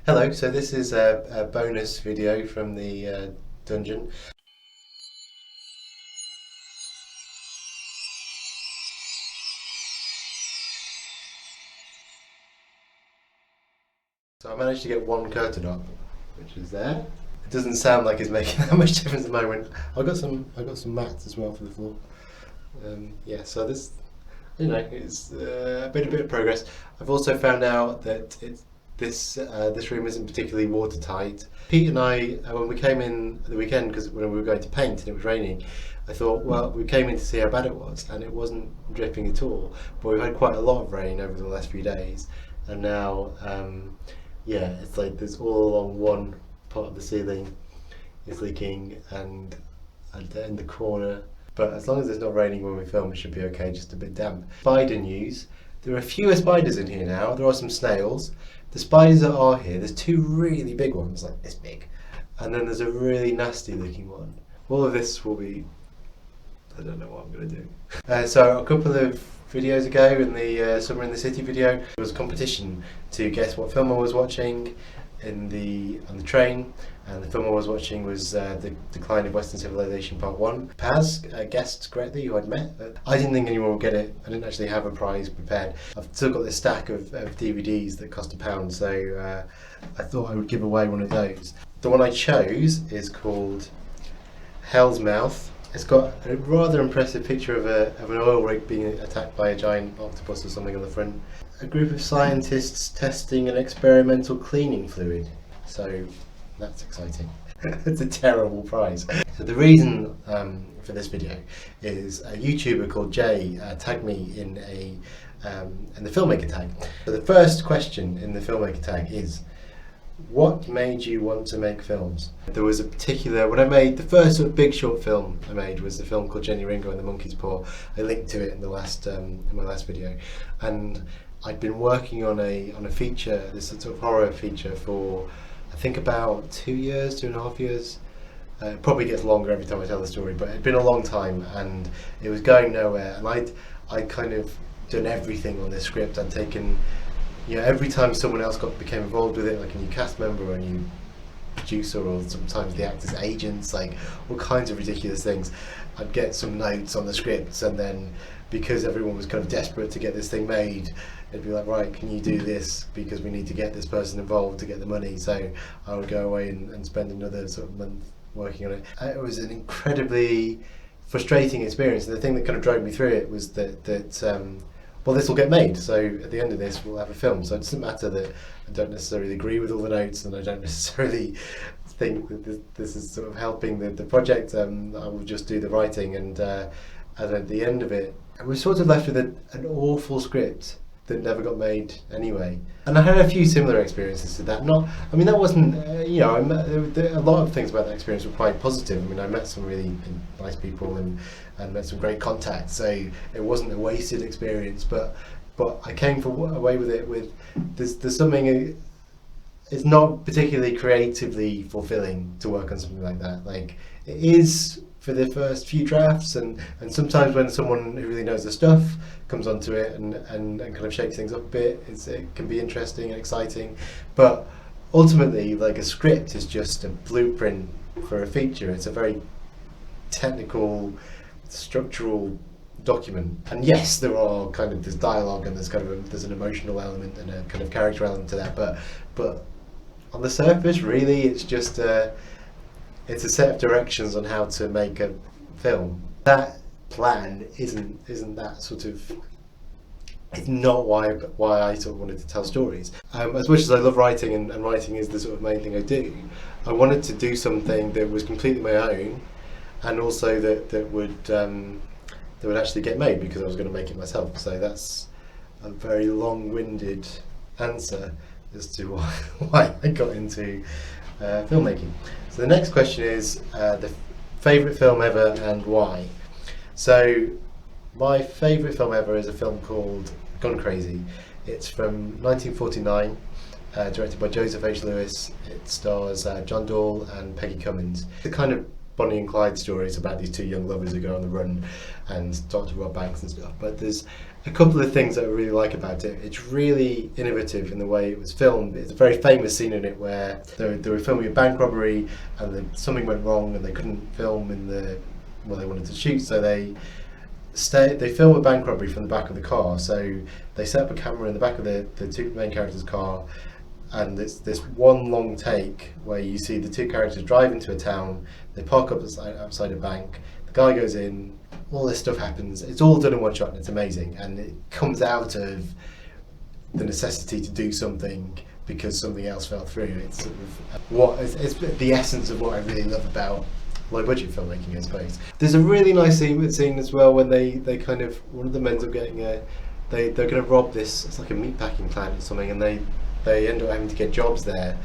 Hello, so this is a bonus video from the dungeon. So I managed to get one curtain up, which is there. It doesn't sound like it's making that much difference at the moment. I got some mats as well for the floor. Yeah, so this, it's a bit of progress. I've also found out that this room isn't particularly watertight. Pete and I, when we came in the weekend, because when we were going to paint and it was raining, I thought, well, we came in to see how bad it was, and it wasn't dripping at all. But we've had quite a lot of rain over the last few days, and now, yeah, it's like there's all along one part of the ceiling is leaking, and in the corner. But as long as it's not raining when we film, it should be okay, just a bit damp. Spider news. There are fewer spiders in here now. There are some snails. The spiders that are here, there's two really big ones, like this big. And then there's a really nasty looking one. All of this will be, I don't know what I'm going to do. So a couple of videos ago in the Summer in the City video, there was a competition to guess what film I was watching on the train, and the film I was watching was The Decline of Western Civilization Part 1. Paz guessed correctly, who I'd met. I didn't think anyone would get it. I didn't actually have a prize prepared. I've still got this stack of DVDs that cost £1, so I thought I would give away one of those. The one I chose is called Hell's Mouth. It's got a rather impressive picture of an oil rig being attacked by a giant octopus or something on the front. A group of scientists testing an experimental cleaning fluid. So that's exciting. It's a terrible prize. So the reason for this video is a YouTuber called Jay tagged me in the Filmmaker Tag. So the first question in the Filmmaker Tag is, what made you want to make films? There was a particular, when I made the first sort of big short film I made was the film called Jenny Ringo and the Monkey's Paw. I linked to it in the last in my last video, and I'd been working on a feature, this sort of horror feature, for I think about 2 years, 2.5 years. It probably gets longer every time I tell the story, but it'd been a long time and it was going nowhere. And I'd kind of done everything on this script. I'd taken, every time someone else became involved with it, like a new cast member or a new producer, or sometimes the actor's agents, like all kinds of ridiculous things. I'd get some notes on the scripts, and then because everyone was kind of desperate to get this thing made, it'd be like, right, can you do this, because we need to get this person involved to get the money. So I would go away and spend another sort of month working on it. It was an incredibly frustrating experience, and the thing that kind of drove me through it was that well, this will get made, so at the end of this we'll have a film. So it doesn't matter that I don't necessarily agree with all the notes, and I don't necessarily think that this is sort of helping the project. I will just do the writing, and at the end of it, I was sort of left with an awful script that never got made anyway. And I had a few similar experiences to that. That wasn't, a lot of things about that experience were quite positive. I mean, I met some really nice people and met some great contacts, so it wasn't a wasted experience, but I came away with it with, there's something, it's not particularly creatively fulfilling to work on something like that. Like, it is for the first few drafts, and sometimes when someone who really knows the stuff comes onto it and kind of shakes things up a bit, it can be interesting and exciting. But ultimately, like, a script is just a blueprint for a feature. It's a very technical, structural document. And yes, there's dialogue, and there's an emotional element and a kind of character element to that, but on the surface, really, it's just it's a set of directions on how to make a film. That plan isn't that sort of, it's not why I sort of wanted to tell stories. As much as I love writing, and writing is the sort of main thing I do, I wanted to do something that was completely my own, and also that would actually get made, because I was going to make it myself. So that's a very long-winded answer as to why I got into filmmaking. So the next question is the favourite film ever and why. So my favourite film ever is a film called Gone Crazy. It's from 1949, directed by Joseph H. Lewis. It stars John Dahl and Peggy Cummins. The kind of Bonnie and Clyde stories about these two young lovers who go on the run and start to rob banks and stuff. But there's a couple of things that I really like about it. It's really innovative in the way it was filmed. It's a very famous scene in it where they were filming a bank robbery and something went wrong and they couldn't film in the they wanted to shoot, so they film a bank robbery from the back of the car. So they set up a camera in the back of the two main characters' car, and it's this one long take where you see the two characters drive into a town, they park up outside a bank, the guy goes in, all this stuff happens, it's all done in one shot and it's amazing, and it comes out of the necessity to do something because something else fell through. It's sort of it's the essence of what I really love about low budget filmmaking, I suppose. There's a really nice scene as well when they kind of, one of them ends up getting they're going to rob this, it's like a meatpacking plant or something, and they end up having to get jobs there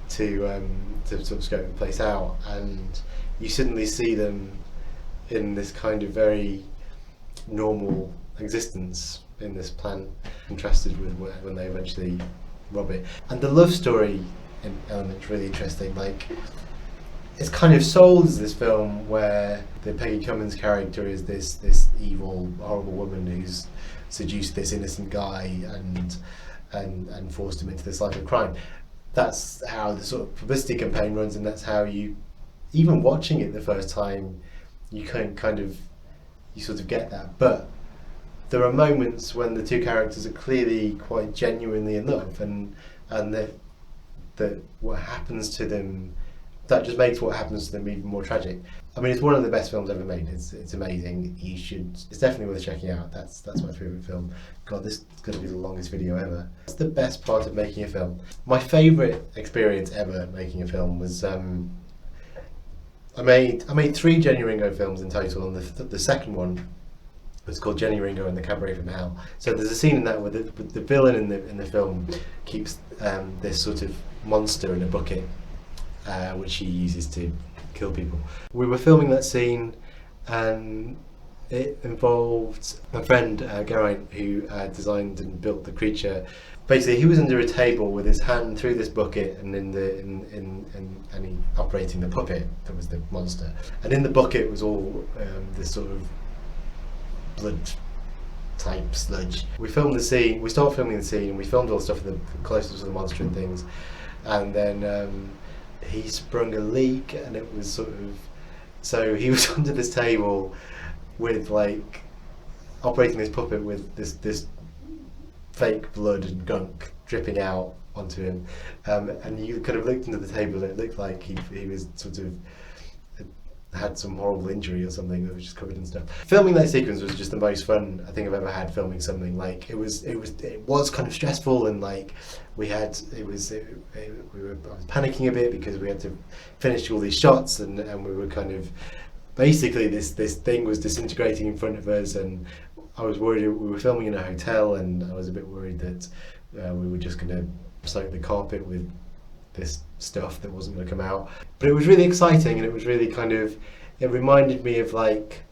to sort of scope the place out, and you suddenly see them in this kind of very normal existence in this plant, contrasted with when they eventually rob it. And the love story element's really interesting. Like, it's kind of sold as this film where the Peggy Cummins character is this evil, horrible woman who's seduced this innocent guy and forced him into this life of crime. That's how the sort of publicity campaign runs, and that's how you, even watching it the first time, you you sort of get that. But there are moments when the two characters are clearly quite genuinely in love, and that what happens to them, that just makes what happens to them even more tragic. I mean, it's one of the best films ever made. It's amazing. It's definitely worth checking out. That's my favourite film. God, this is going to be the longest video ever. It's the best part of making a film. My favourite experience ever making a film was I made 3 Jenny Ringo films in total, and the second one was called Jenny Ringo and the Cabaret from Hell. So there's a scene in that where the villain in the film keeps this sort of monster in a bucket, which he uses to kill people. We were filming that scene, and it involved my friend Geraint, who designed and built the creature. Basically, he was under a table with his hand through this bucket, and and he operating the puppet that was the monster. And in the bucket was all this sort of blood type sludge. We filmed the scene. We started filming the scene, and we filmed all the stuff closest to the monster and things. And then he sprung a leak, and it was sort of, so he was under this table with like operating this puppet with this fake blood and gunk dripping out onto him, and you kind of looked into the table and it looked like he was sort of had some horrible injury or something that was just covered in stuff. Filming that sequence was just the most fun I think I've ever had filming something. Like, it was kind of stressful, and like I was panicking a bit because we had to finish all these shots, and we were kind of, basically this thing was disintegrating in front of us, and I was worried. We were filming in a hotel, and I was a bit worried that we were just going to soak the carpet with this stuff that wasn't going to come out. But it was really exciting, and it was really kind of, it reminded me of like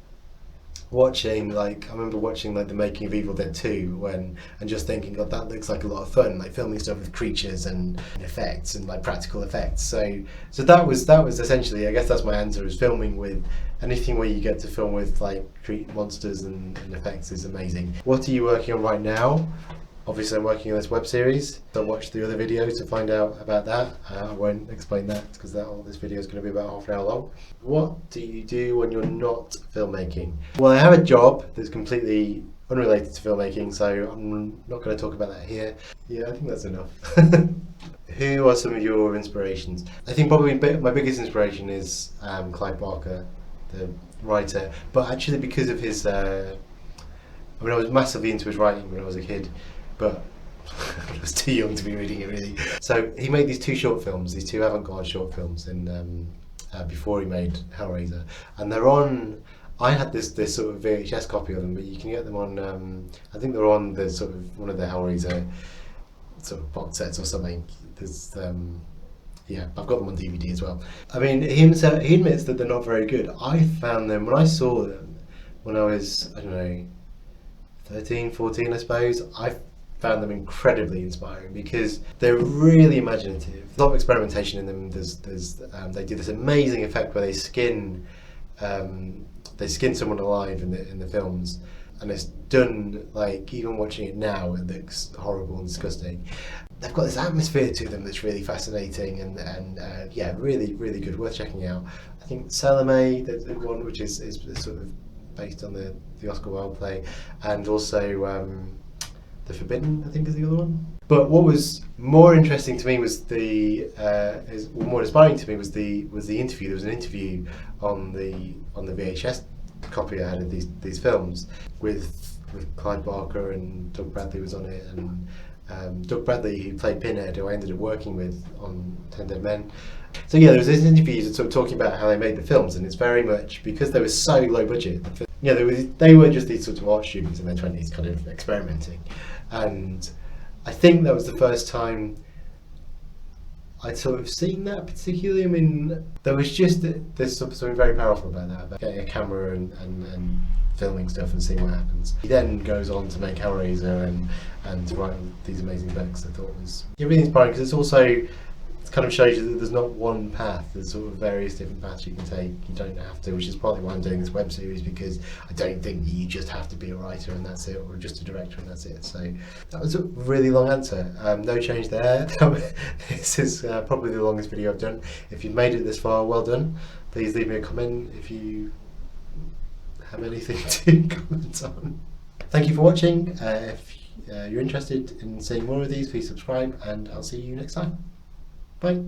watching, like I remember watching like the making of Evil Dead 2 and just thinking, God, that looks like a lot of fun, like filming stuff with creatures and effects and like practical effects. So that was essentially, I guess that's my answer, is filming with anything where you get to film with like monsters and effects is amazing. What are you working on right now? Obviously I'm working on this web series, so watch the other videos to find out about that. I won't explain that because this video is going to be about half an hour long. What do you do when you're not filmmaking? Well, I have a job that's completely unrelated to filmmaking, so I'm not going to talk about that here. Yeah, I think that's enough. Who are some of your inspirations? I think probably my biggest inspiration is Clive Barker, the writer, but actually because of his, I was massively into his writing when I was a kid, but I was too young to be reading it really. So he made these 2 short films, these 2 avant-garde short films before he made Hellraiser, and they're on, I had this sort of VHS copy of them, but you can get them on, I think they're on the sort of one of the Hellraiser sort of box sets or something. There's yeah, I've got them on DVD as well. I mean, he admits that they're not very good. I found them, when I saw them when I was, I don't know, 13, 14 I suppose, I found them incredibly inspiring because they're really imaginative. A lot of experimentation in them. They do this amazing effect where they skin someone alive in the films, and it's done like, even watching it now, it looks horrible and disgusting. They've got this atmosphere to them that's really fascinating and yeah, really good, worth checking out. I think Salome, the one which is sort of based on the Oscar Wilde play, and also The Forbidden, I think, is the other one. But what was more interesting to me was more inspiring to me was the interview. There was an interview on the VHS copy I had of these films with Clyde Barker, and Doug Bradley was on it, and Doug Bradley, who played Pinhead, who I ended up working with on 10 Dead Men. So yeah, there was this interview sort of talking about how they made the films, and it's very much because they were so low budget. Yeah, they were just these sorts of art students in their 20s, kind of experimenting, and I think that was the first time I'd sort of seen that particularly. I mean, there was just there's something very powerful about that, about getting a camera and filming stuff and seeing what happens. He then goes on to make Hellraiser and to write these amazing books. I thought was really inspiring because it's also, it kind of shows you that there's not one path. There's sort of various different paths you can take. You don't have to, which is partly why I'm doing this web series, because I don't think you just have to be a writer and that's it, or just a director and that's it. So that was a really long answer. No change there. This is probably the longest video I've done. If you've made it this far, well done. Please leave me a comment if you have anything to comment on. Thank you for watching. If you're interested in seeing more of these, please subscribe, and I'll see you next time. Bye.